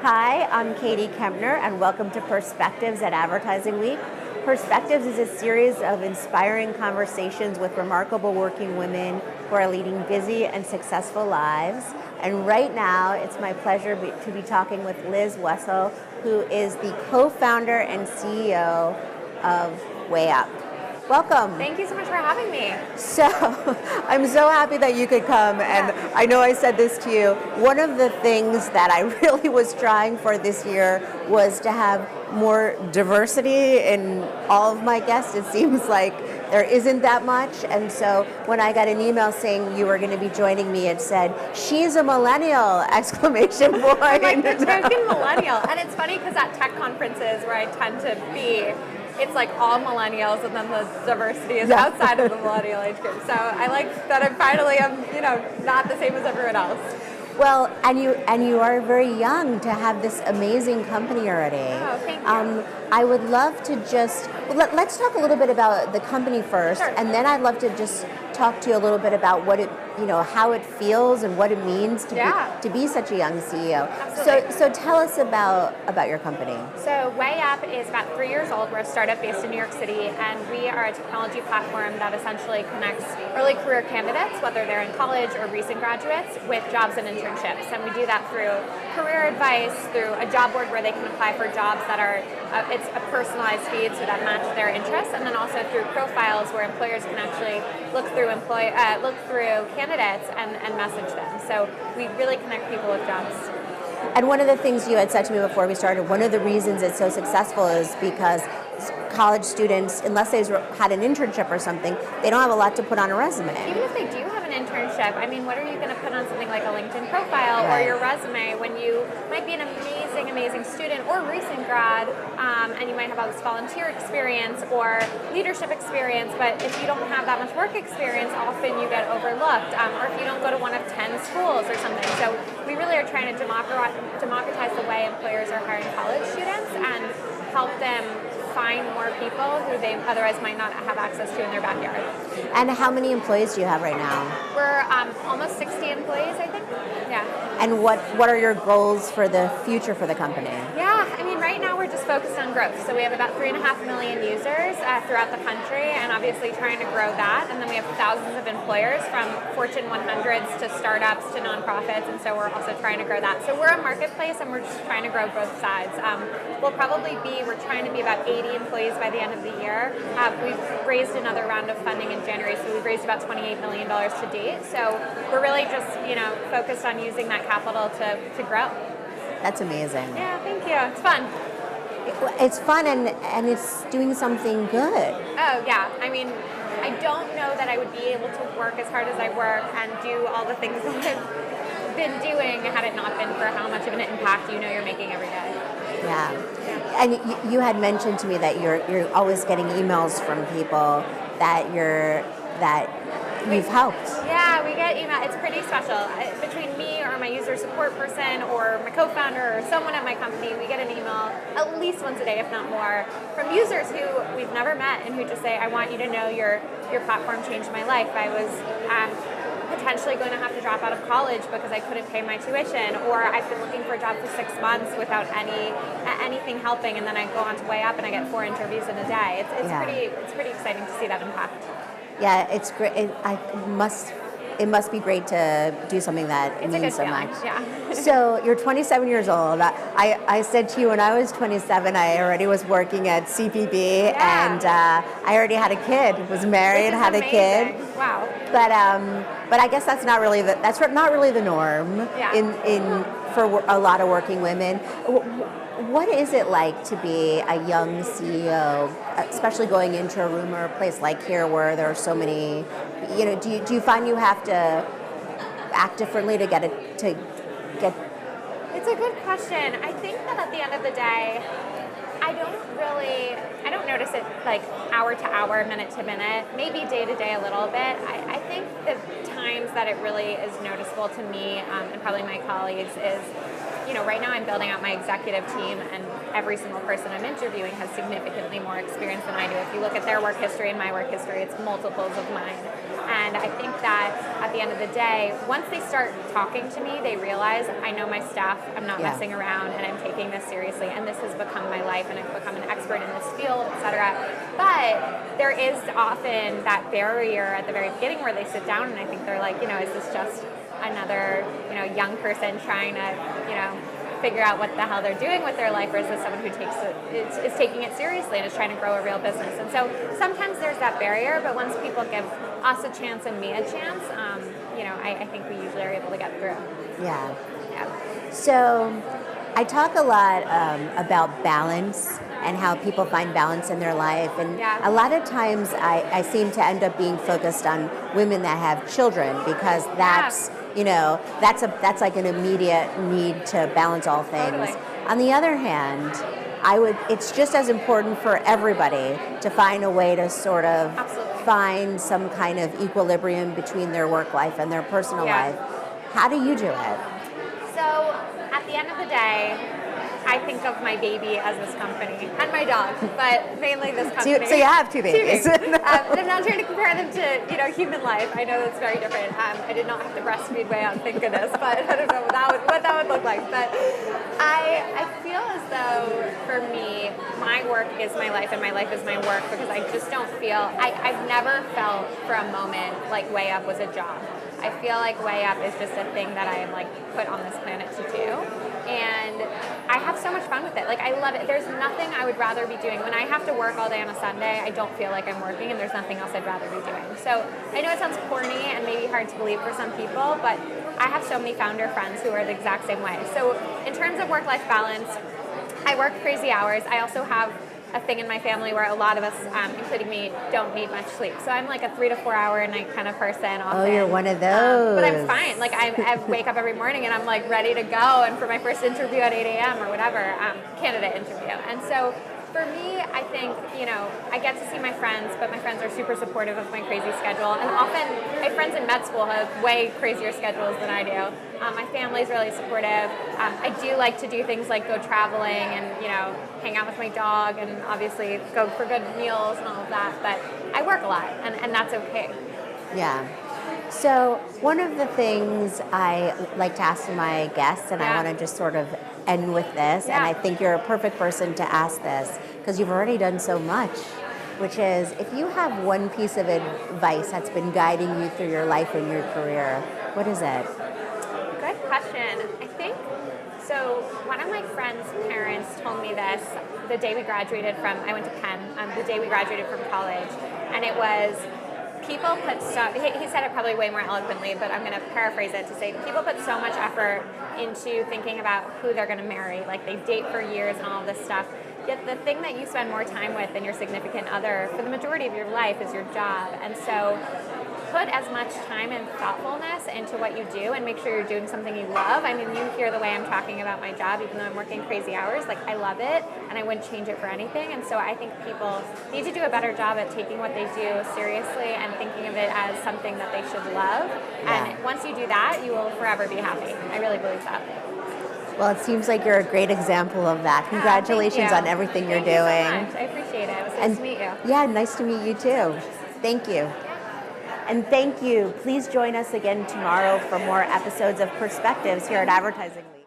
Hi, I'm Katie Kempner, and welcome to Perspectives at Advertising Week. Perspectives is a series of inspiring conversations with remarkable working women who are leading busy and successful lives. And right now, it's my pleasure to be talking with Liz Wessel, who is the co-founder and CEO of WayUp. Welcome. Thank you so much for having me. So, I'm so happy that you could come, and I know I said this to you. One of the things that I really was trying for this year was to have more diversity in all of my guests. It seems like there isn't that much, and so when I got an email saying you were going to be joining me, it said, "She's a millennial!" exclamation point. I'm like the token millennial, and it's funny because at tech conferences where I tend to be, it's like all millennials, and then the diversity is outside of the millennial age group. So I like that I'm finally, not the same as everyone else. Well, and you are very young to have this amazing company already. Oh, thank you. I would love to just let's talk a little bit about the company first, Sure. and then I'd love to just talk to you a little bit about what it, how it feels and what it means to be such a young CEO. Absolutely. So tell us about your company. So WayUp is about 3 years old. We're a startup based in New York City, and we are a technology platform that essentially connects early career candidates, whether they're in college or recent graduates, with jobs and internships. And we do that through career advice, through a job board where they can apply for jobs that are, it's a personalized feed so that match their interests, and then also through profiles where employers can actually look through candidates and message them. So we really connect people with jobs. And one of the things you had said to me before we started, one of the reasons it's so successful is because college students, unless they've had an internship or something, they don't have a lot to put on a resume. Even if they do have an internship, what are you going to put on something like a LinkedIn profile or your resume when you might be an amazing student or recent grad, and you might have all this volunteer experience or leadership experience, but if you don't have that much work experience, often you get overlooked, or if you don't go to one of 10 schools or something. So we really are trying to democratize the way employers are hiring college students and help them find more people who they otherwise might not have access to in their backyard. And how many employees do you have right now? We're almost 60 employees, I think. Yeah. And what are your goals for the future for the company? Yeah, right now we're just focused on growth. So we have about 3.5 million users throughout the country, and obviously trying to grow that. And then we have thousands of employers, from Fortune 100s to startups to nonprofits, and so we're also trying to grow that. So we're a marketplace, and we're just trying to grow both sides. We're trying to be about 80 employees by the end of the year. We've raised another round of funding in January, so we've raised about $28 million to date. So we're really just, focused on using that capital to grow. That's amazing. Yeah, thank you. It's fun. It's fun, and it's doing something good. Oh, yeah. I don't know that I would be able to work as hard as I work and do all the things that I've been doing had it not been for how much of an impact you're making every day. Yeah. And you had mentioned to me that you're always getting emails from people that you've helped. Yeah, we get email. It's pretty special. Between me or my user support person or my co-founder or someone at my company, we get an email at least once a day, if not more, from users who we've never met and who just say, "I want you to know your platform changed my life. I was potentially going to have to drop out of college because I couldn't pay my tuition, or I've been looking for a job for 6 months without anything helping, and then I go on to WayUp and I get 4 interviews in a day." It's pretty exciting to see that impact. Yeah, it's great. It must be great to do something that means so much. Yeah. So you're 27 years old. I said to you when I was 27, I already was working at CPB, and I already had a kid. Was married, had amazing. A kid. Wow. But I guess that's not really the norm for a lot of working women. What is it like to be a young CEO, especially going into a room or a place like here where there are so many? Do you find you have to act differently to get? It's a good question. I think that at the end of the day, I don't notice it like hour to hour, minute to minute, maybe day to day a little bit. I think the times that it really is noticeable to me and probably my colleagues is, right now I'm building out my executive team, and every single person I'm interviewing has significantly more experience than I do. If you look at their work history and my work history, it's multiples of mine. And And I think that at the end of the day, once they start talking to me, they realize I know my stuff, I'm not messing around, and I'm taking this seriously, and this has become my life, and I've become an expert in this field, etc. But there is often that barrier at the very beginning where they sit down and I think they're like, is this just another, young person trying to, figure out what the hell they're doing with their life, or is this someone who is taking it seriously and is trying to grow a real business? And so sometimes there's that barrier, but once people give us a chance and me a chance, I think we usually are able to get through. Yeah. Yeah. So I talk a lot about balance and how people find balance in their life. And a lot of times I seem to end up being focused on women that have children because that's, that's like an immediate need to balance all things. Totally. On the other hand, it's just as important for everybody to find a way to sort of find some kind of equilibrium between their work life and their personal life. How do you do it? So at the end of the day, I think of my baby as this company and my dog, but mainly this company. So you have two babies. And I'm not trying to compare them to human life. I know that's very different. I did not have to breastfeed WayUp, thank goodness, but I don't know what that would look like. But I feel as though for me, my work is my life and my life is my work because I just don't feel, I've never felt for a moment like WayUp was a job. I feel like WayUp is just a thing that I am put on this planet to do. And I have so much fun with it. I love it. There's nothing I would rather be doing. When I have to work all day on a Sunday, I don't feel like I'm working and there's nothing else I'd rather be doing. So I know it sounds corny and maybe hard to believe for some people, but I have so many founder friends who are the exact same way. So in terms of work-life balance, I work crazy hours. I also have a thing in my family where a lot of us, including me, don't need much sleep. So I'm a 3 to 4 hour a night kind of person often. Oh, you're one of those. But I'm fine. I wake up every morning and I'm ready to go. And for my first interview at 8 a.m. or whatever, candidate interview. And so for me, I think, I get to see my friends, but my friends are super supportive of my crazy schedule. And often, my friends in med school have way crazier schedules than I do. My family's really supportive. I do like to do things like go traveling and, hang out with my dog and obviously go for good meals and all of that. But I work a lot, and that's okay. Yeah. So one of the things I like to ask my guests, and I want to just sort of end with this, and I think you're a perfect person to ask this because you've already done so much, which is if you have one piece of advice that's been guiding you through your life and your career, what is it? Good question. I think, so one of my friend's parents told me this the day we graduated from, I went to Penn, the day we graduated from college, and it was, people put he said it probably way more eloquently, but I'm going to paraphrase it to say people put so much effort into thinking about who they're going to marry. They date for years and all of this stuff. Yet the thing that you spend more time with than your significant other for the majority of your life is your job. And so put as much time and thoughtfulness into what you do and make sure you're doing something you love. I mean, you hear the way I'm talking about my job, even though I'm working crazy hours, I love it and I wouldn't change it for anything. And so I think people need to do a better job at taking what they do seriously and thinking of it as something that they should love. And once you do that, you will forever be happy. I really believe that. Well, it seems like you're a great example of that. Congratulations on everything you're doing. Thank you so much. I appreciate it. It was nice to meet you. Yeah, nice to meet you too. Thank you. And thank you. Please join us again tomorrow for more episodes of Perspectives here at Advertising Week.